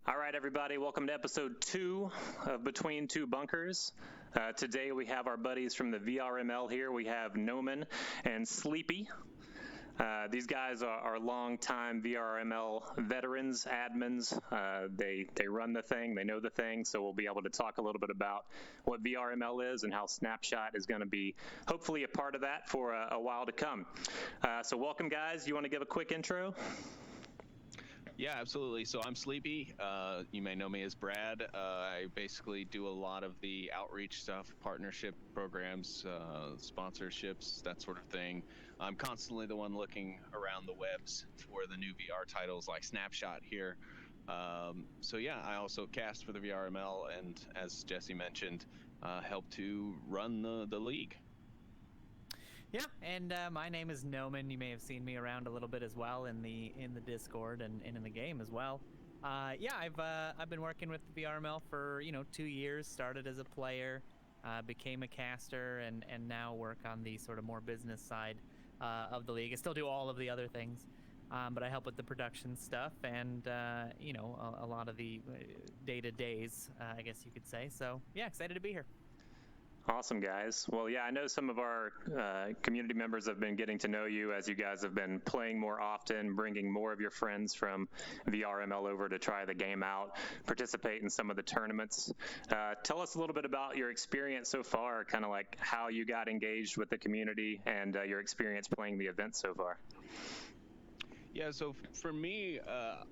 All right, everybody, welcome to episode 2 of Between Two Bunkers. Today we have our buddies from the VRML here. We have Noman and Sleepy. These guys are longtime VRML veterans, admins. They run the thing, they know the thing, so we'll be able to talk a little bit about what VRML is and how Snapshot is going to be hopefully a part of that for a while to come. So welcome, guys. You want to give a quick intro? Yeah, absolutely. So I'm Sleepy. You may know me as Brad. I basically do a lot of the outreach stuff, partnership programs, sponsorships, that sort of thing. I'm constantly the one looking around the webs for the new VR titles like Snapshot here. So yeah, I also cast for the VRML and, as Jesse mentioned, help to run the league. Yeah, and my name is Noman. You may have seen me around a little bit as well in the Discord and in the game as well. Yeah, I've been working with the VRML for 2 years. Started as a player, became a caster, and now work on the sort of more business side of the league. I still do all of the other things, but I help with the production stuff and a lot of the day-to-days, I guess you could say. So yeah, excited to be here. Awesome, guys. Well, yeah, I know some of our community members have been getting to know you as you guys have been playing more often, bringing more of your friends from VRML over to try the game out, participate in some of the tournaments. Tell us a little bit about your experience so far, kind of like how you got engaged with the community and your experience playing the event so far. Yeah, so for me,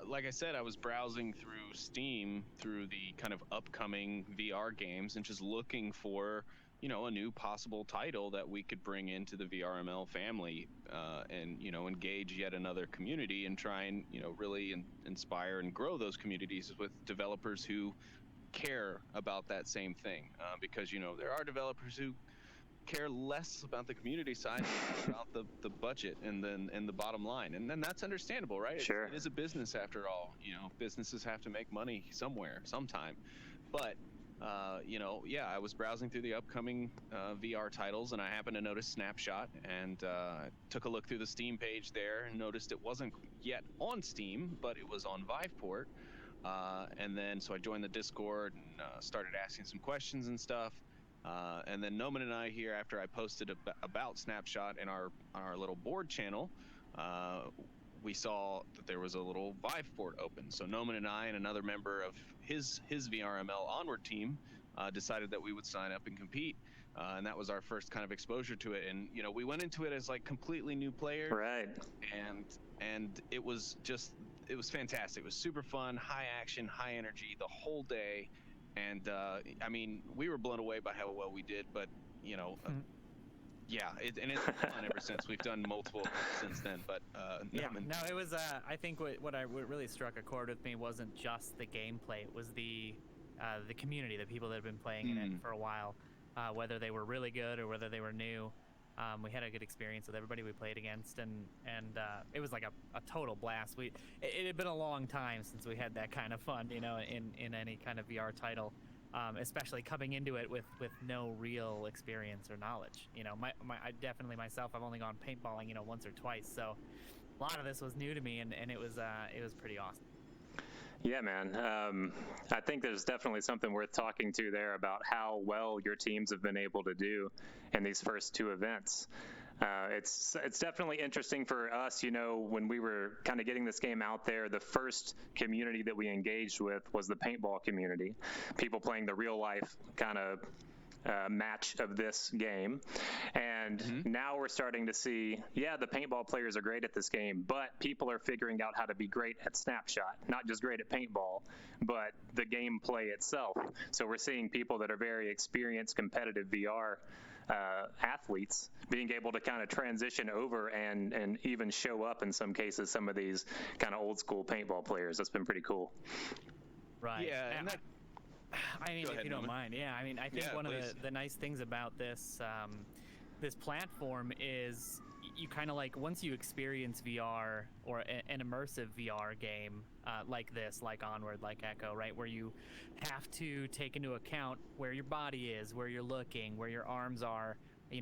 like I said, I was browsing through Steam through the kind of upcoming VR games and just looking for, a new possible title that we could bring into the VRML family and, engage yet another community and try and, really inspire and grow those communities with developers who care about that same thing. Because, there are developers who care less about the community side than about the budget and the bottom line, and then that's understandable, right? Sure. It is a business after all. Businesses have to make money somewhere, sometime. But yeah, I was browsing through the upcoming VR titles, and I happened to notice Snapshot, and took a look through the Steam page there, and noticed it wasn't yet on Steam, but it was on Viveport. And then so I joined the Discord and started asking some questions and stuff. And then Noman and I here, after I posted about Snapshot in our little board channel, we saw that there was a little Viveport open. So Noman and I and another member of his VRML Onward team decided that we would sign up and compete. And that was our first kind of exposure to it. And, we went into it as like completely new players. Right. And it was fantastic. It was super fun, high action, high energy the whole day. And I mean, we were blown away by how well we did, but yeah, it's been fun ever since. We've done multiple since then, but yeah, no, it was. I think what really struck a chord with me wasn't just the gameplay; it was the community, the people that had been playing in it for a while, whether they were really good or whether they were new. We had a good experience with everybody we played against, and it was like a total blast. It had been a long time since we had that kind of fun, in any kind of VR title, especially coming into it with no real experience or knowledge. I definitely myself, I've only gone paintballing, once or twice, so a lot of this was new to me, and it was pretty awesome. Yeah, man. I think there's definitely something worth talking to there about how well your teams have been able to do in these first 2 events. It's definitely interesting for us, when we were kind of getting this game out there, the first community that we engaged with was the paintball community. People playing the real life kind of match of this game. And now we're starting to see, the paintball players are great at this game, but people are figuring out how to be great at Snapshot, not just great at paintball, but the gameplay itself. So we're seeing people that are very experienced competitive VR athletes being able to kind of transition over and even show up in some cases, some of these kind of old school paintball players. That's been pretty cool. Right. Yeah, and if you don't mind. Yeah, I mean, I think one of the nice things about this this platform is you kind of like, once you experience VR or an immersive VR game like this, like Onward, like Echo, right, where you have to take into account where your body is, where you're looking, where your arms are,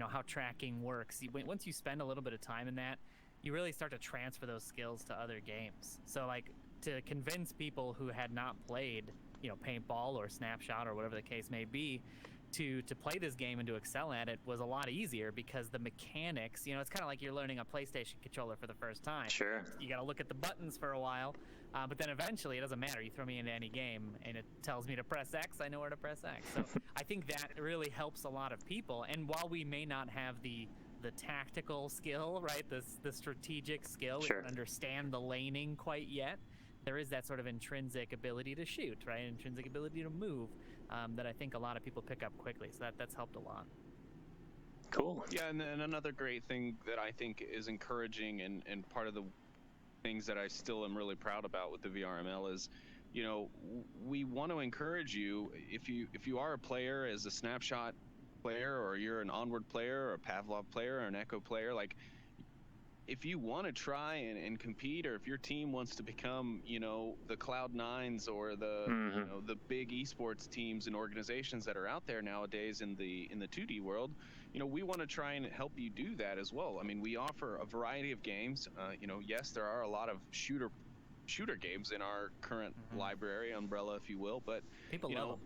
how tracking works. Once you spend a little bit of time in that, you really start to transfer those skills to other games. So like to convince people who had not played, paintball or Snapshot or whatever the case may be, to play this game and to excel at it was a lot easier, because the mechanics, it's kind of like you're learning a PlayStation controller for the first time. Sure. You got to look at the buttons for a while, but then eventually it doesn't matter. You throw me into any game and it tells me to press X, I know where to press X. So I think that really helps a lot of people. And while we may not have the tactical skill, right, the strategic skill, we don't understand the laning quite yet, there is that sort of intrinsic ability to shoot, right, intrinsic ability to move, that I think a lot of people pick up quickly. So that's helped a lot. Cool. Yeah, and then another great thing that I think is encouraging, and part of the things that I still am really proud about with the VRML is, we want to encourage you, if you are a player, as a Snapshot player, or you're an Onward player, or a Pavlov player, or an Echo player, like, if you want to try and compete, or if your team wants to become, the Cloud9s or the big esports teams and organizations that are out there nowadays in the 2D world, we want to try and help you do that as well. I mean, we offer a variety of games. Yes, there are a lot of shooter games in our current library umbrella, if you will, but people love them.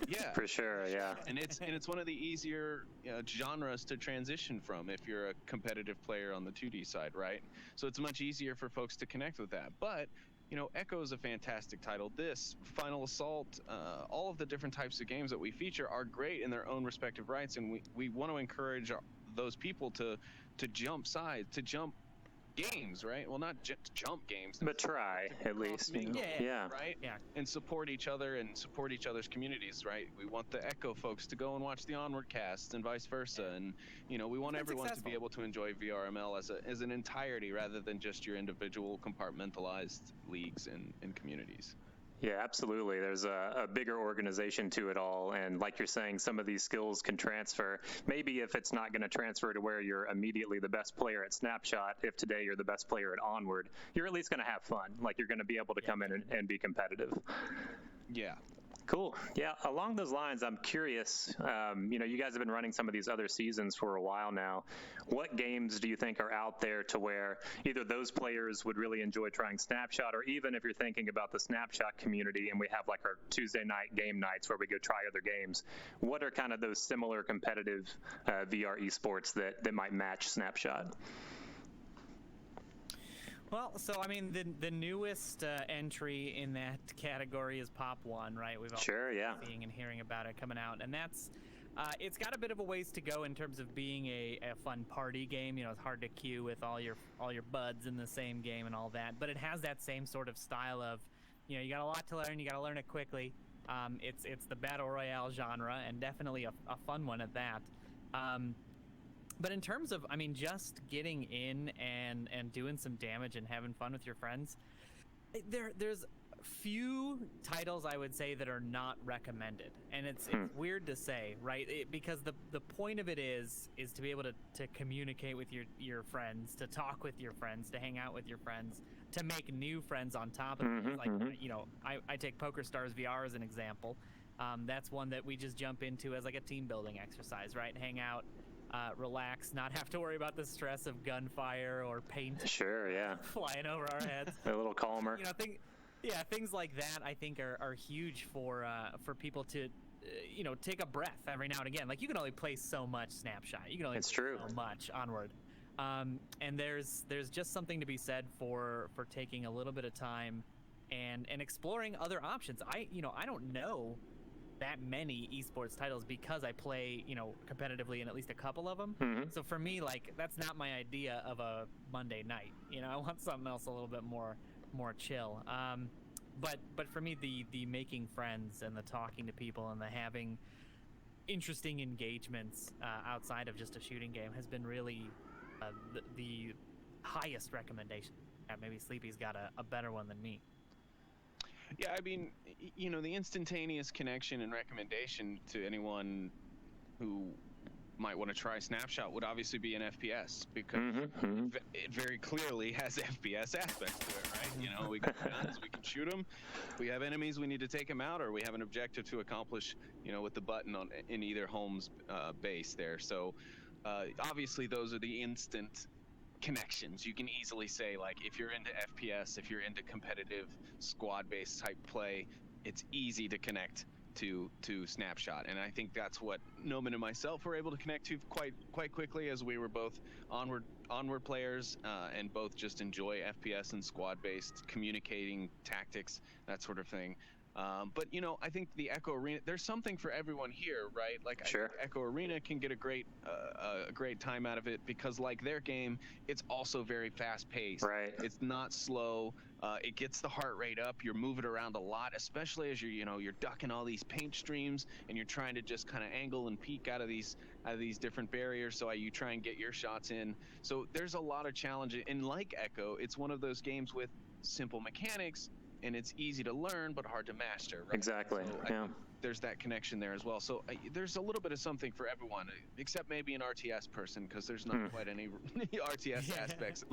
Yeah, for sure. Yeah, and it's one of the easier genres to transition from if you're a competitive player on the 2D side, right? So it's much easier for folks to connect with that. But Echo is a fantastic title. This, Final Assault, all of the different types of games that we feature are great in their own respective rights, and we want to encourage those people to jump sides, to jump games, right? Well, not just jump games, but try at least. Yeah. Right? Yeah. And support each other and support each other's communities, right? We want the Echo folks to go and watch the Onward cast and vice versa. And, we want everyone to be able to enjoy VRML as an entirety, rather than just your individual compartmentalized leagues and communities. Yeah, absolutely. There's a bigger organization to it all. And like you're saying, some of these skills can transfer. Maybe if it's not going to transfer to where you're immediately the best player at Snapshot, if today you're the best player at Onward, you're at least going to have fun. Like, you're going to be able to come in and be competitive. Yeah. Cool. Yeah, along those lines, I'm curious, you guys have been running some of these other seasons for a while now. What games do you think are out there to where either those players would really enjoy trying Snapshot, or even if you're thinking about the Snapshot community and we have like our Tuesday night game nights where we go try other games, what are kind of those similar competitive VR esports that might match Snapshot? Well, so I mean, the newest entry in that category is Pop One, right? We've all been seeing and hearing about it coming out, and that's it's got a bit of a ways to go in terms of being a fun party game. It's hard to queue with all your buds in the same game and all that, but it has that same sort of style of, you got a lot to learn, you got to learn it quickly. It's the battle royale genre, and definitely a fun one at that. But in terms of, just getting in and doing some damage and having fun with your friends, there's few titles I would say that are not recommended, and it's weird to say, right? Because the point of it is to be able to communicate with your friends, to talk with your friends, to hang out with your friends, to make new friends on top of it. Like, I take PokerStars VR as an example. That's one that we just jump into as like a team building exercise, right? Hang out. Relax, not have to worry about the stress of gunfire or paint flying over our heads. A little calmer. Things like that I think are huge for people to take a breath every now and again. Like, you can only play so much Snapshot. You can only play so much Onward. And there's just something to be said for taking a little bit of time and exploring other options. I don't know that many esports titles because I play, competitively in at least a couple of them. So for me, like, that's not my idea of a Monday night. I want something else a little bit more chill. But for me, the making friends and the talking to people and the having interesting engagements outside of just a shooting game has been really the highest recommendation. Maybe Sleepy's got a better one than me. Yeah, the instantaneous connection and recommendation to anyone who might want to try Snapshot would obviously be an FPS, because it very clearly has FPS aspects to it, right? We got guns, we can shoot them. We have enemies, we need to take them out, or we have an objective to accomplish, with the button in either home's base there. So obviously those are the instant connections. You can easily say, like, if you're into FPS, if you're into competitive squad-based type play, it's easy to connect to Snapshot, and I think that's what Noman and myself were able to connect to quite quickly, as we were both onward players, and both just enjoy FPS and squad-based communicating tactics, that sort of thing. But I think the Echo Arena, there's something for everyone here, right? Like, sure. I think Echo Arena can get a great time out of it, because like their game, it's also very fast paced. Right. It's not slow. It gets the heart rate up. You're moving around a lot, especially as you're ducking all these paint streams, and you're trying to just kind of angle and peek out of these different barriers, so you try and get your shots in. So there's a lot of challenge. And like Echo, it's one of those games with simple mechanics, and it's easy to learn but hard to master, right? Exactly. So yeah. There's that connection there as well. So there's a little bit of something for everyone, except maybe an RTS person, because there's not quite any RTS aspects,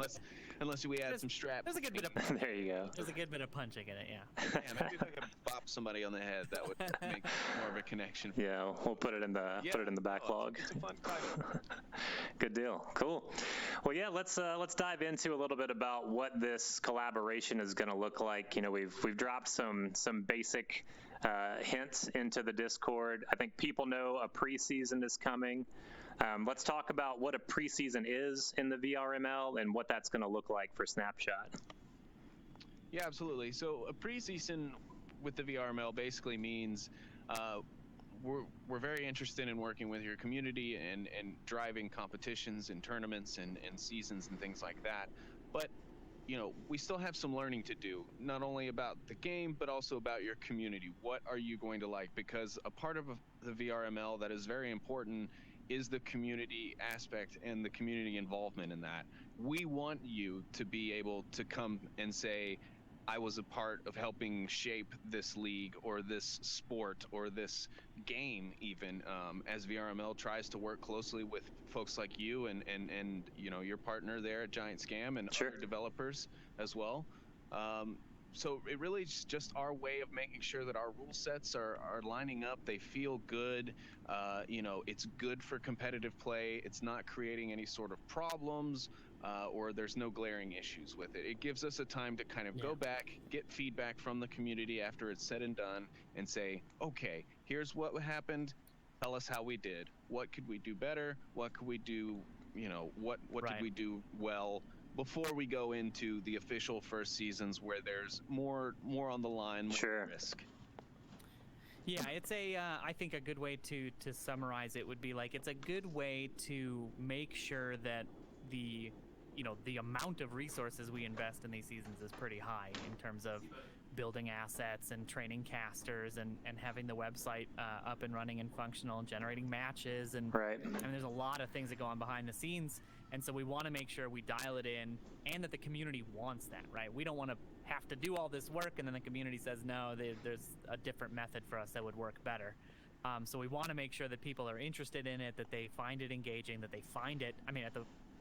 unless we add some straps. There's a good bit of there you go. There's a good bit of punching in it, yeah. Yeah, maybe if I could bop somebody on the head, that would make more of a connection. Yeah, we'll put it in the backlog. It's a fun title. Good deal. Cool. Well, yeah, let's dive into a little bit about what this collaboration is going to look like. We've dropped some basic hints into the Discord. I think people know a preseason is coming. Let's talk about what a preseason is in the VRML and what that's going to look like for Snapshot. Yeah, absolutely. So a preseason with the VRML basically means we're very interested in working with your community and driving competitions and tournaments and seasons and things like that. But we still have some learning to do, not only about the game, but also about your community. What are you going to like? Because a part of the VRML that is very important is the community aspect and the community involvement in that. We want you to be able to come and say, I was a part of helping shape this league or this sport or this game, even as VRML tries to work closely with folks like you and your partner there at Giant Scam and sure. other developers as well. So it really is just our way of making sure that our rule sets are lining up. They feel good. It's good for competitive play. It's not creating any sort of problems. Or there's no glaring issues with it. It gives us a time to kind of go back, get feedback from the community after it's said and done, and say, okay, here's what happened. Tell us how we did. What could we do better? What could we do? What right. did we do well? Before we go into the official first seasons, where there's more on the line, more sure. risk. Yeah, it's I think a good way to summarize it would be like, it's a good way to make sure that the amount of resources we invest in these seasons is pretty high in terms of building assets and training casters and having the website up and running and functional and generating matches. And right. I mean, there's a lot of things that go on behind the scenes. And so we want to make sure we dial it in and that the community wants that, right? We don't want to have to do all this work and then the community says, no, there's a different method for us that would work better. So we want to make sure that people are interested in it, that they find it engaging, that they find it,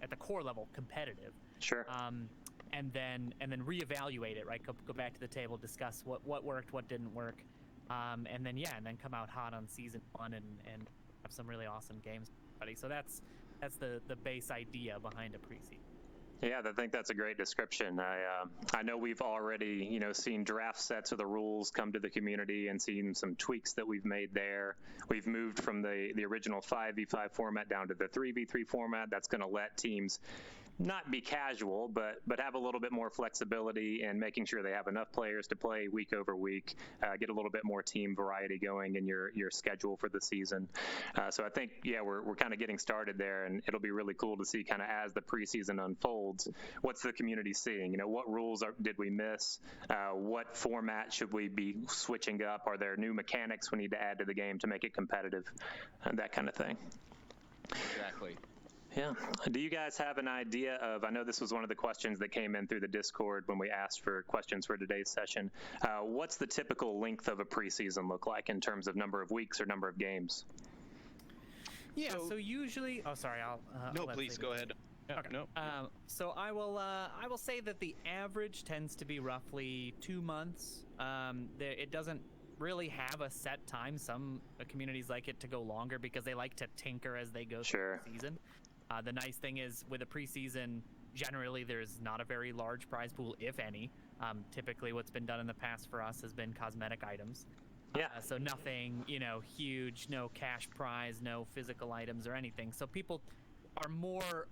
at the core level, competitive. Sure. And then reevaluate it, right? Go back to the table, discuss what worked, what didn't work, and then come out hot on season 1 and have some really awesome games ready. So that's the base idea behind a preseason. Yeah, I think that's a great description. I know we've already, seen draft sets of the rules come to the community and seen some tweaks that we've made there. We've moved from the original 5v5 format down to the 3v3 format. That's going to let teams not be casual, but have a little bit more flexibility in making sure they have enough players to play week over week, get a little bit more team variety going in your schedule for the season. So I think, we're kind of getting started there, and it'll be really cool to see kind of as the preseason unfolds, what's the community seeing? What rules did we miss? What format should we be switching up? Are there new mechanics we need to add to the game to make it competitive? That kind of thing. Exactly. Yeah. Do you guys have an idea of, I know this was one of the questions that came in through the Discord when we asked for questions for today's session. What's the typical length of a preseason look like in terms of number of weeks or number of games? Yeah, so usually, sorry, no, please go ahead. Okay. No. So I will say that the average tends to be roughly 2 months. It doesn't really have a set time. Some communities like it to go longer because they like to tinker as they go through the season. The nice thing is with a preseason, Generally, there's not a very large prize pool, if any. Typically, what's been done in the past for us has been cosmetic items. Yeah. So nothing, huge, no cash prize, no physical items or anything. So people are more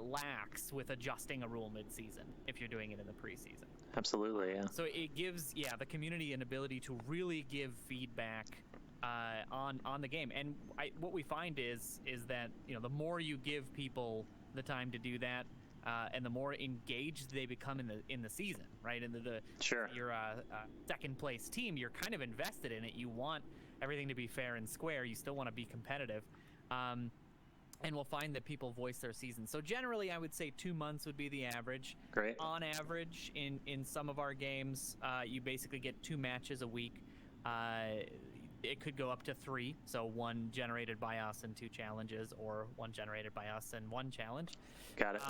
lax with adjusting a rule mid-season if you're doing it in the preseason. Absolutely, yeah. So it gives, the community an ability to really give feedback on the game. And what we find is that, the more you give people the time to do that, and the more engaged they become in the season, right? And Sure. You're a second place team, you're kind of invested in it. You want everything to be fair and square. You still want to be competitive. And we'll find that people voice their season. So generally, I would say 2 months would be the average. Great. On average, in some of our games, you basically get 2 matches a week. It could go up to 3, so 1 generated by us and 2 challenges, or 1 generated by us and 1 challenge. Got it.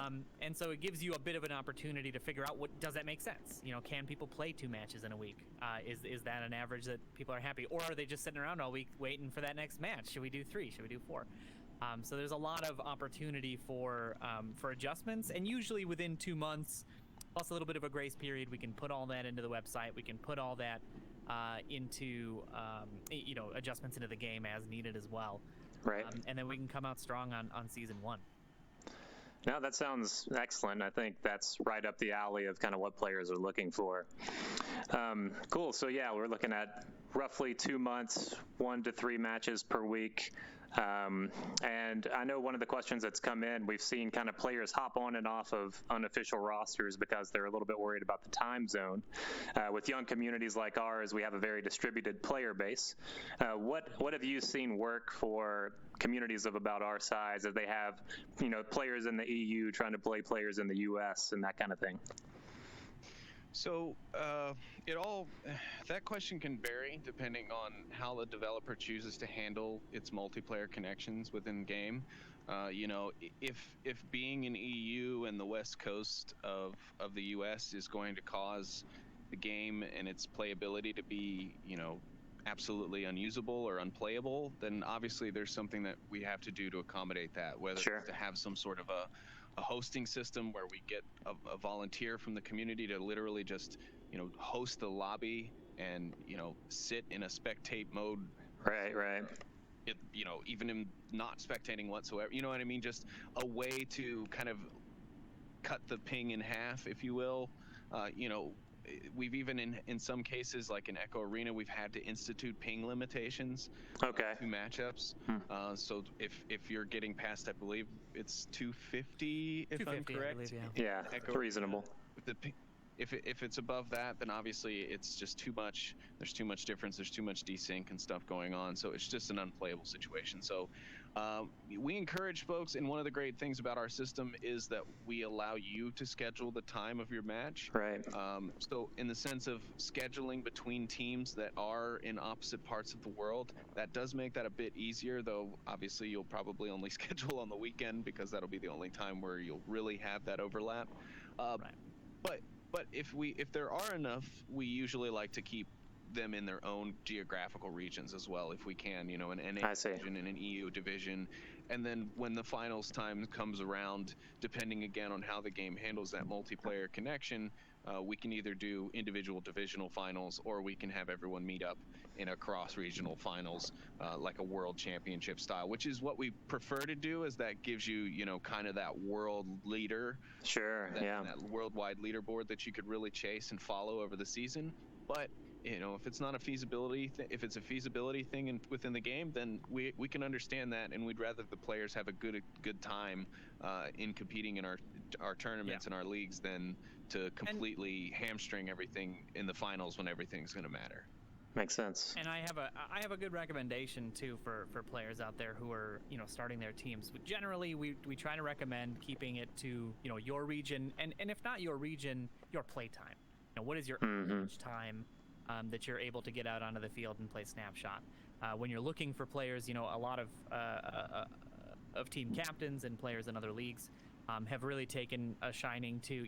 And so it gives you a bit of an opportunity to figure out, does that make sense? Can people play 2 matches in a week? Is that an average that people are happy? Or are they just sitting around all week waiting for that next match? Should we do 3? Should we do 4? So there's a lot of opportunity for adjustments, and usually within 2 months, plus a little bit of a grace period, we can put all that into the website. We can put all that into adjustments into the game as needed as well. Right. And then we can come out strong on season 1. No, that sounds excellent. I think that's right up the alley of kind of what players are looking for. Cool. So yeah, we're looking at roughly 2 months, 1 to 3 matches per week. And I know one of the questions that's come in, we've seen kind of players hop on and off of unofficial rosters because they're a little bit worried about the time zone. With young communities like ours, we have a very distributed player base. What have you seen work for communities of about our size, as they have, players in the EU trying to play players in the US and that kind of thing? So that question can vary depending on how the developer chooses to handle its multiplayer connections within game. If being in EU and the west coast of the US is going to cause the game and its playability to be, absolutely unusable or unplayable, then obviously there's something that we have to do to accommodate that, whether Sure. it's to have some sort of a hosting system where we get a volunteer from the community to literally just, host the lobby and, sit in a spectate mode. Right. Even in not spectating whatsoever, you know what I mean? Just a way to kind of cut the ping in half, if you will. We've even in some cases, like in Echo Arena, we've had to institute ping limitations. Okay. To matchups. So if you're getting past, I believe it's 250, if I'm correct. I believe, Yeah, Echo reasonable. If it's above that, then obviously it's just too much. There's too much difference. There's too much desync and stuff going on. So it's just an unplayable situation. So we encourage folks, and one of the great things about our system is that we allow you to schedule the time of your match. Right. So in the sense of scheduling between teams that are in opposite parts of the world, that does make that a bit easier, though obviously you'll probably only schedule on the weekend because that'll be the only time where you'll really have that overlap. Right. But if there are enough, we usually like to keep them in their own geographical regions as well, if we can, an NA division and an EU division. And then when the finals time comes around, depending again on how the game handles that multiplayer connection, we can either do individual divisional finals, or we can have everyone meet up in a cross-regional finals, like a world championship style, which is what we prefer to do, as that gives you, kind of that world leader. Sure, that worldwide leaderboard that you could really chase and follow over the season. But if it's not a feasibility, if it's a feasibility thing within the game, then we can understand that, and we'd rather the players have a good time in competing in our tournaments and our leagues than to completely hamstring everything in the finals when everything's going to matter. Makes sense. And I have a good recommendation too for players out there who are starting their teams. But generally, we try to recommend keeping it to your region, and if not your region, your play time. What is your average time that you're able to get out onto the field and play Snapshot? When you're looking for players, a lot of team captains and players in other leagues have really taken a shining to,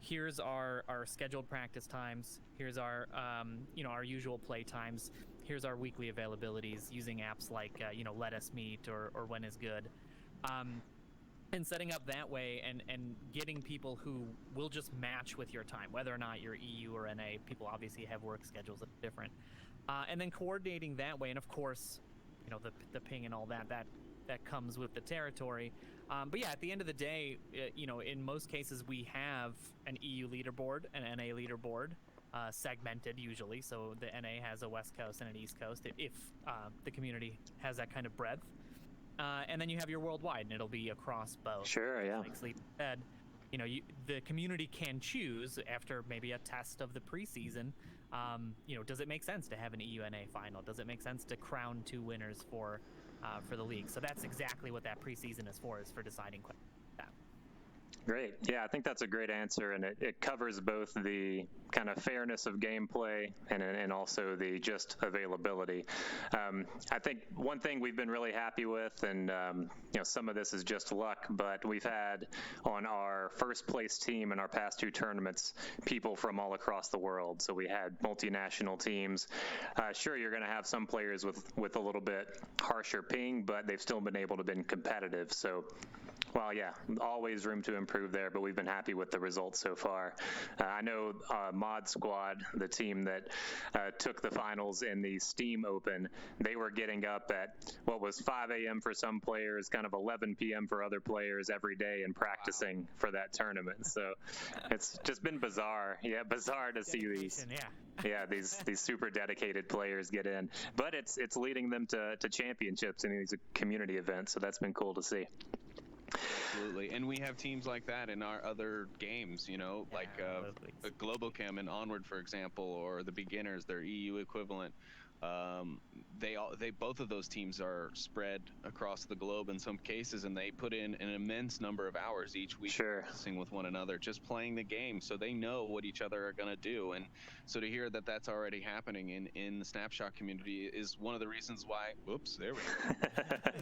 here's our scheduled practice times, here's our our usual play times, here's our weekly availabilities using apps like Let Us Meet or When Is Good. and setting up that way, and getting people who will just match with your time, whether or not you're EU or NA. People obviously have work schedules that are different, and then coordinating that way. And of course, you know, the ping and all that comes with the territory. But yeah, at the end of the day, you know, in most cases we have an EU leaderboard, an NA leaderboard, segmented usually. So the NA has a West Coast and an East Coast if the community has that kind of breadth. And then you have your worldwide, and it'll be across both. Sure, yeah. Like Sleep said, you know, the community can choose after maybe a test of the preseason. You know, does it make sense to have an EU-NA final? Does it make sense to crown 2 winners for the league? So that's exactly what that preseason is for deciding that. Great. Yeah, I think that's a great answer, and it covers both the kind of fairness of gameplay and also the just availability. I think one thing we've been really happy with, and you know, some of this is just luck, but we've had on our first place team in our past 2 tournaments people from all across the world. So we had multinational teams. Sure, you're going to have some players with a little bit harsher ping, but they've still been able to be competitive. So, well, yeah, always room to improve there, but we've been happy with the results so far. I know Mod Squad, the team that took the finals in the Steam Open, they were getting up at what was 5 a.m. for some players, kind of 11 p.m. for other players every day and practicing for that tournament. So it's just been bizarre. Yeah, bizarre to see these. Yeah, these super dedicated players get in. But it's leading them to championships in these community events, so that's been cool to see. Absolutely, and we have teams like that in our other games, you know, like Global Chem and Onward, for example, or the Beginners, their EU equivalent. They both of those teams are spread across the globe in some cases, and they put in an immense number of hours each week practicing with one another, just playing the game, so they know what each other are going to do. And so to hear that that's already happening in the Snapshot community is one of the reasons why. Whoops, there we go.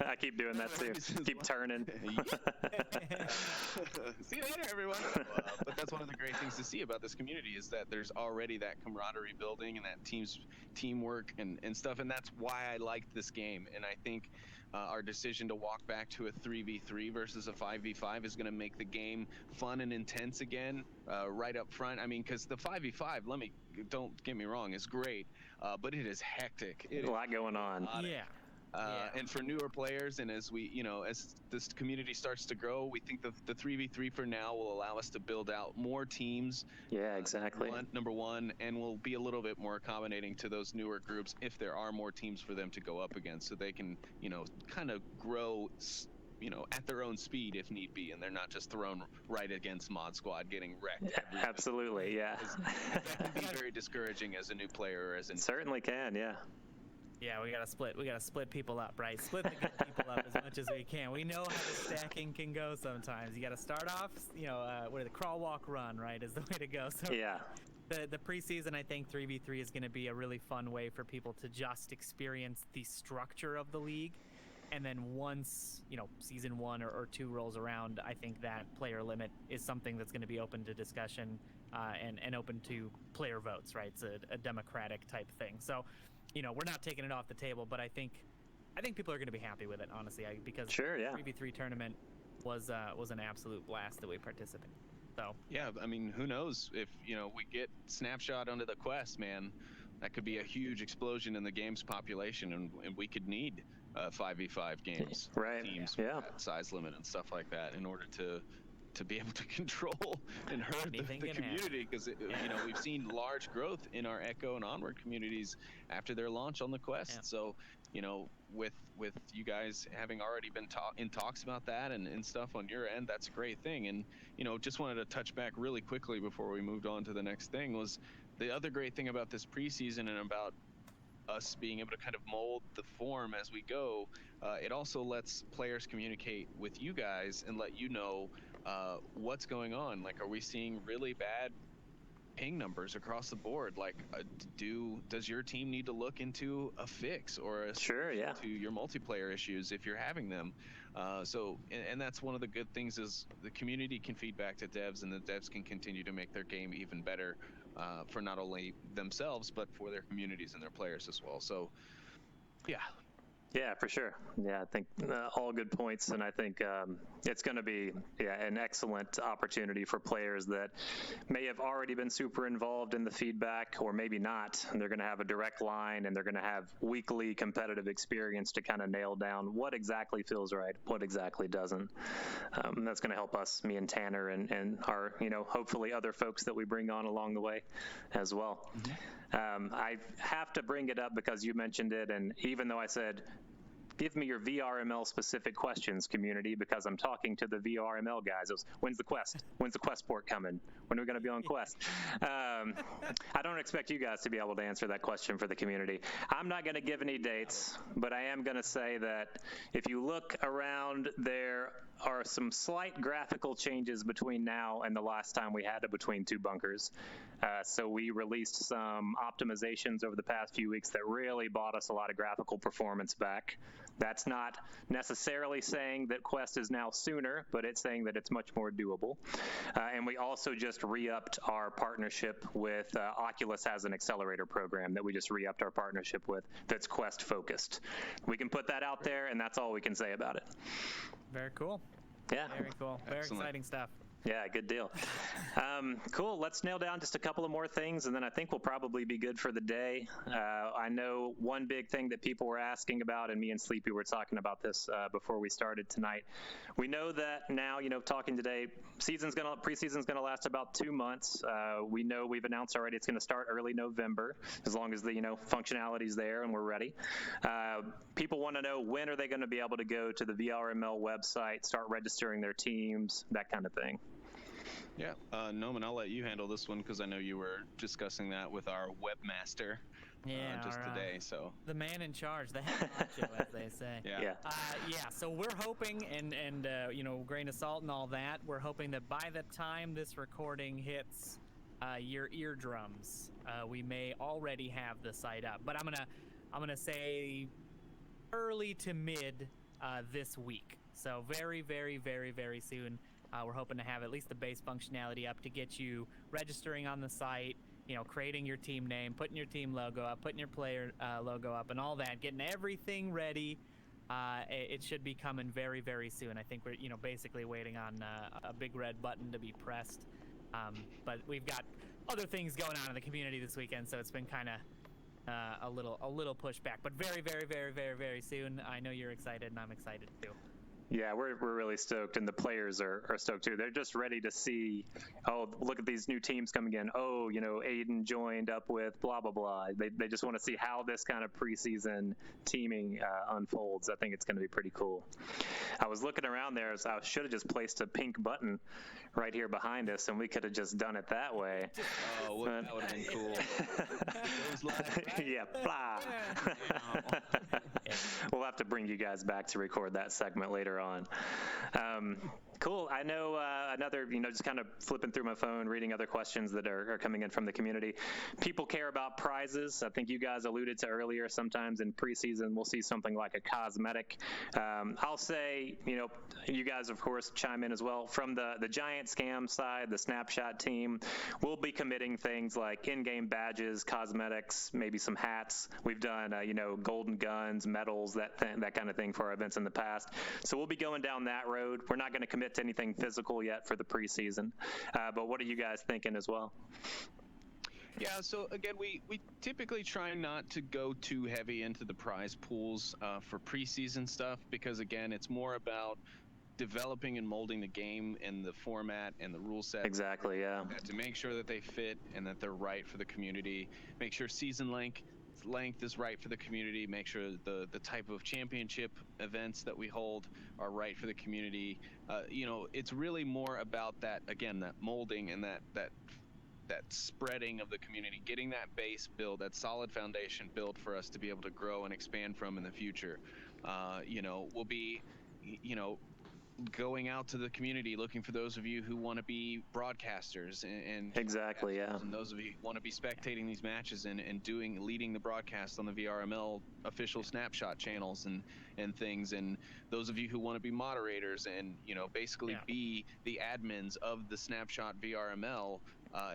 I keep doing that too. Keep turning. See you later, everyone. But that's one of the great things to see about this community is that there's already that camaraderie building and that teamwork and stuff, and that's why I liked this game. And I think our decision to walk back to a 3v3 versus a 5v5 is going to make the game fun and intense again, right up front. I mean, because the 5v5, don't get me wrong, is great, but it is hectic. A lot going on. Yeah. And for newer players, and as we, you know, as this community starts to grow, we think that the 3v3 for now will allow us to build out more teams. Yeah, exactly. Number one, and we'll be a little bit more accommodating to those newer groups if there are more teams for them to go up against, so they can, you know, kind of grow, you know, at their own speed if need be, and they're not just thrown right against Mod Squad getting wrecked. Absolutely, yeah. That can be very discouraging as a new player, or as a certainly can, yeah. Yeah, we gotta split people up, right? Split the good people up as much as we can. We know how the stacking can go sometimes. You gotta start off, you know, the crawl, walk, run, right, is the way to go. So yeah. The preseason, I think 3v3 is going to be a really fun way for people to just experience the structure of the league. And then once, you know, season 1 or 2 rolls around, I think that player limit is something that's going to be open to discussion and open to player votes, right? It's a democratic type thing. So, you know, we're not taking it off the table, but I think people are going to be happy with it, honestly, because the 3v3 tournament was an absolute blast that we participated. So yeah, I mean, who knows if, you know, we get Snapshot onto the Quest, man, that could be a huge explosion in the game's population, and we could need 5v5 games, right? Teams yeah, with that size limit and stuff like that in order to be able to control and hurt the community, because you know, we've seen large growth in our Echo and Onward communities after their launch on the Quest. Yeah. So, you know, with you guys having already been in talks about that and stuff on your end, that's a great thing. And, you know, just wanted to touch back really quickly before we moved on to the next thing, was the other great thing about this preseason and about us being able to kind of mold the form as we go, it also lets players communicate with you guys and let you know what's going on. Like, are we seeing really bad ping numbers across the board? Like, does your team need to look into a fix or a solution to your multiplayer issues if you're having them? So that's one of the good things, is the community can feed back to devs, and the devs can continue to make their game even better for not only themselves but for their communities and their players as well. So yeah, for sure. Yeah, I think all good points, and I think it's going to be an excellent opportunity for players that may have already been super involved in the feedback, or maybe not. And they're going to have a direct line, and they're going to have weekly competitive experience to kind of nail down what exactly feels right, what exactly doesn't. That's going to help us, me and Tanner, and our, hopefully other folks that we bring on along the way as well. I have to bring it up because you mentioned it, and even though I said, give me your VRML specific questions, community, because I'm talking to the VRML guys. It was, when's the Quest? When's the Quest port coming? When are we going to be on Quest? I don't expect you guys to be able to answer that question for the community. I'm not going to give any dates, but I am going to say that if you look around, there are some slight graphical changes between now and the last time we had it between two bunkers. So we released some optimizations over the past few weeks that really bought us a lot of graphical performance back. That's not necessarily saying that Quest is now sooner, but it's saying that it's much more doable. And we also just re-upped our partnership with Oculus has an accelerator program that we just re-upped our partnership with that's Quest focused. We can put that out there, and that's all we can say about it. Very cool. Yeah. Very cool. Very Excellent. exciting stuff. Yeah, good deal. Cool. Let's nail down just a couple of more things, and then I think we'll probably be good for the day. I know one big thing that people were asking about, and me and Sleepy were talking about this before we started tonight. We know that now, talking today, preseason's gonna last about 2 months. We know we've announced already it's gonna start early November, as long as the functionality's there and we're ready. People want to know, when are they going to be able to go to the VRML website, start registering their teams, that kind of thing. Yeah, Noman, I'll let you handle this one because I know you were discussing that with our webmaster just today. So the man in charge, the head honcho, as they say. Yeah. So we're hoping, and grain of salt and all that, we're hoping that by the time this recording hits your eardrums, we may already have the site up. But I'm gonna say early to mid this week. So very, very, very, very soon. We're hoping to have at least the base functionality up to get you registering on the site, creating your team name, putting your team logo up, putting your player logo up, and all that, getting everything ready. It should be coming very, very soon. I think we're, basically waiting on a big red button to be pressed. But we've got other things going on in the community this weekend, so it's been kind of a little pushback. But very, very, very, very, very soon. I know you're excited, and I'm excited too. Yeah, we're really stoked, and the players are stoked too. They're just ready to see, look at these new teams coming in. Aiden joined up with blah, blah, blah. They just want to see how this kind of preseason teaming unfolds. I think it's going to be pretty cool. I was looking around there, so I should have just placed a pink button right here behind us, and we could have just done it that way. Oh, that would have been cool. Yeah, blah. We'll have to bring you guys back to record that segment later on. Cool. I know another, just kind of flipping through my phone, reading other questions that are coming in from the community. People care about prizes. I think you guys alluded to earlier, sometimes in preseason, we'll see something like a cosmetic. I'll say, you guys, of course, chime in as well. From the Giant Scam side, the Snapshot team, we'll be committing things like in-game badges, cosmetics, maybe some hats. We've done, golden guns, medals, that kind of thing for our events in the past. So we'll be going down that road. We're not going to commit to anything physical yet for the preseason. But what are you guys thinking as well? Yeah, so again, we typically try not to go too heavy into the prize pools for preseason stuff because, again, it's more about developing and molding the game and the format and the rule set. Exactly, yeah. To make sure that they fit and that they're right for the community. Make sure season length is right for the community. Make sure the type of championship events that we hold are right for the community. It's really more about that, again, that molding and that spreading of the community, getting that base built, that solid foundation built for us to be able to grow and expand from in the future. We'll be, going out to the community, looking for those of you who want to be broadcasters and exactly, yeah, and those of you who want to be spectating these matches and leading the broadcast on the VRML official Snapshot channels and things, and those of you who want to be moderators and basically be the admins of the Snapshot VRML.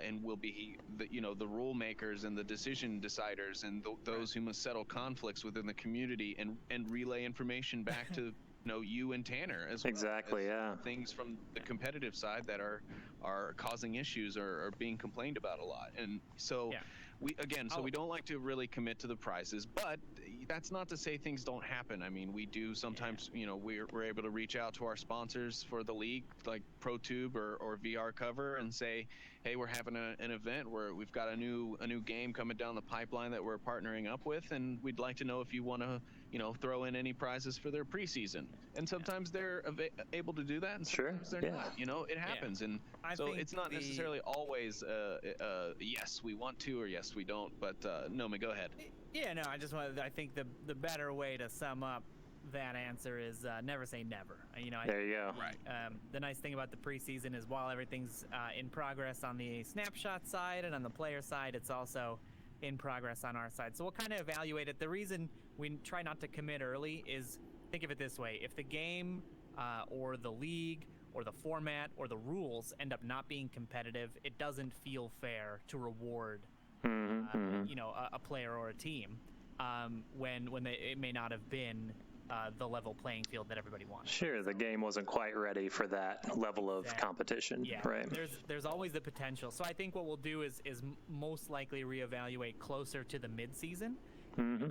And will be the rule makers and the decision deciders and those who must settle conflicts within the community and relay information back to you and Tanner as well. Exactly, yeah. Things from the competitive side that are causing issues or are being complained about a lot. And so we don't like to really commit to the prizes, but that's not to say things don't happen. I mean, we do sometimes, we're able to reach out to our sponsors for the league, like ProTube or VR Cover, and say, hey, we're having an event where we've got a new game coming down the pipeline that we're partnering up with, and we'd like to know if you want to throw in any prizes for their preseason. And sometimes they're able to do that, and sometimes they're not. It happens. And so it's not necessarily always yes, we want to, or yes, we don't. But Nomi, go ahead. Yeah, no, I think the better way to sum up that answer is never say never. There you go. Right. The nice thing about the preseason is while everything's in progress on the Snapshot side and on the player side, it's also in progress on our side. So we'll kind of evaluate it. The reason we try not to commit early is, think of it this way: if the game or the league or the format or the rules end up not being competitive, it doesn't feel fair to reward a player or a team when it may not have been the level playing field that everybody wants. Sure, the game wasn't quite ready for that level of competition. Yeah, right. There's always the potential. So I think what we'll do is most likely reevaluate closer to the mid-season.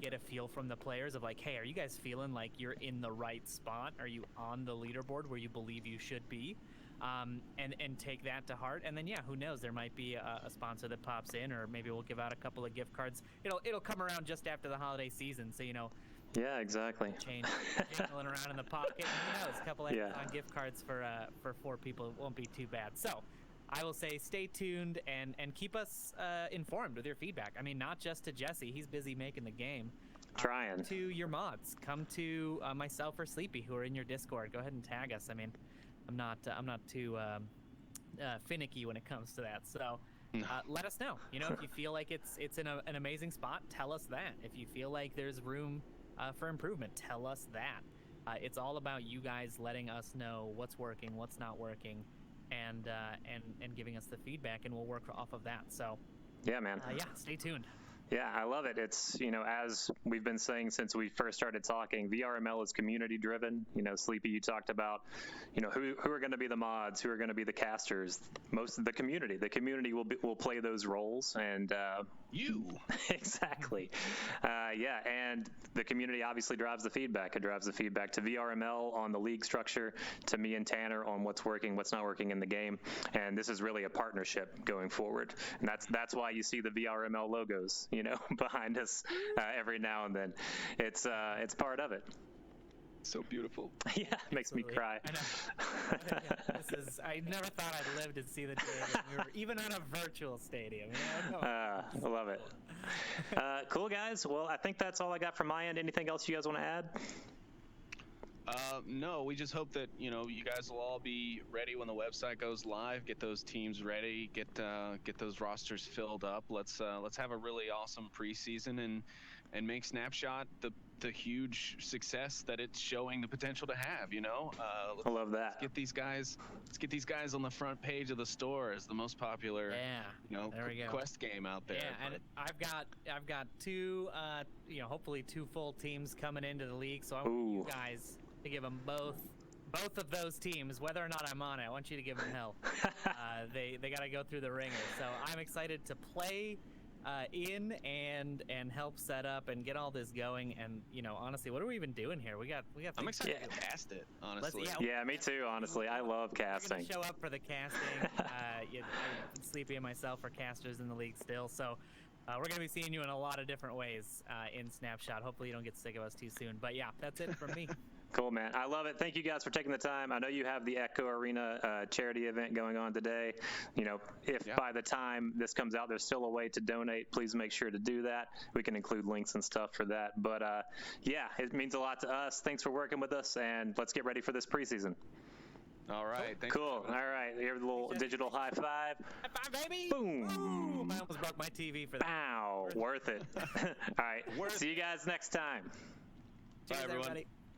Get a feel from the players of like, hey, are you guys feeling like you're in the right spot? Are you on the leaderboard where you believe you should be? And take that to heart. And then, who knows? There might be a sponsor that pops in, or maybe we'll give out a couple of gift cards. It'll come around just after the holiday season, so Yeah, exactly. Jingling around in the pocket. Who knows? A couple of gift cards for 4 people won't be too bad. So I will say stay tuned and keep us informed with your feedback. I mean, not just to Jesse. He's busy making the game. Trying. To your mods. Come to myself or Sleepy, who are in your Discord. Go ahead and tag us. I mean, I'm not too finicky when it comes to that. So let us know. If you feel like it's in an amazing spot, tell us that. If you feel like there's room for improvement, tell us that. It's all about you guys letting us know what's working, what's not working, and giving us the feedback, and we'll work off of that. So yeah, man. Stay tuned. Yeah, I love it. It's, as we've been saying since we first started talking, VRML is community driven. Sleepy, you talked about, who are going to be the mods, who are going to be the casters. Most of the community will play those roles, and you exactly. And the community obviously drives the feedback. It drives the feedback to VRML on the league structure, to me and Tanner on what's working, what's not working in the game. And this is really a partnership going forward. And that's why you see the VRML logos, behind us every now and then. It's part of it. So beautiful. Yeah, it makes me cry. I know. I never thought I'd live to see the day that we were even on a virtual stadium. I love it. Cool, guys. Well, I think that's all I got from my end. Anything else you guys want to add? No, we just hope that you guys will all be ready when the website goes live. Get those teams ready. Get those rosters filled up. Let's have a really awesome preseason and make Snapshot the huge success that it's showing the potential to have. I love that. Let's get these guys on the front page of the store as the most popular quest game out there. Yeah, and I've got 2 hopefully 2 full teams coming into the league. So I want you guys to give them both of those teams, whether or not I'm on it. I want you to give them hell. They got to go through the ringer. So I'm excited to play in and help set up and get all this going. And honestly, what are we even doing here? We got. I'm excited to cast it. Honestly. Yeah, me too. Honestly, I love casting. We're gonna show up for the casting. Sleepy and myself are casters in the league still. So. We're going to be seeing you in a lot of different ways in Snapshot. Hopefully you don't get sick of us too soon. But yeah, that's it from me. Cool, man. I love it. Thank you guys for taking the time. I know you have the Echo Arena charity event going on today. If by the time this comes out, there's still a way to donate, please make sure to do that. We can include links and stuff for that. But it means a lot to us. Thanks for working with us, and let's get ready for this preseason. All right. Thanks. Cool. All right. Here's a little digital high five. High five, baby. Boom. I almost broke my TV for that. Wow. Worth it. All right. See you guys next time. Cheers, bye, everyone. everybody.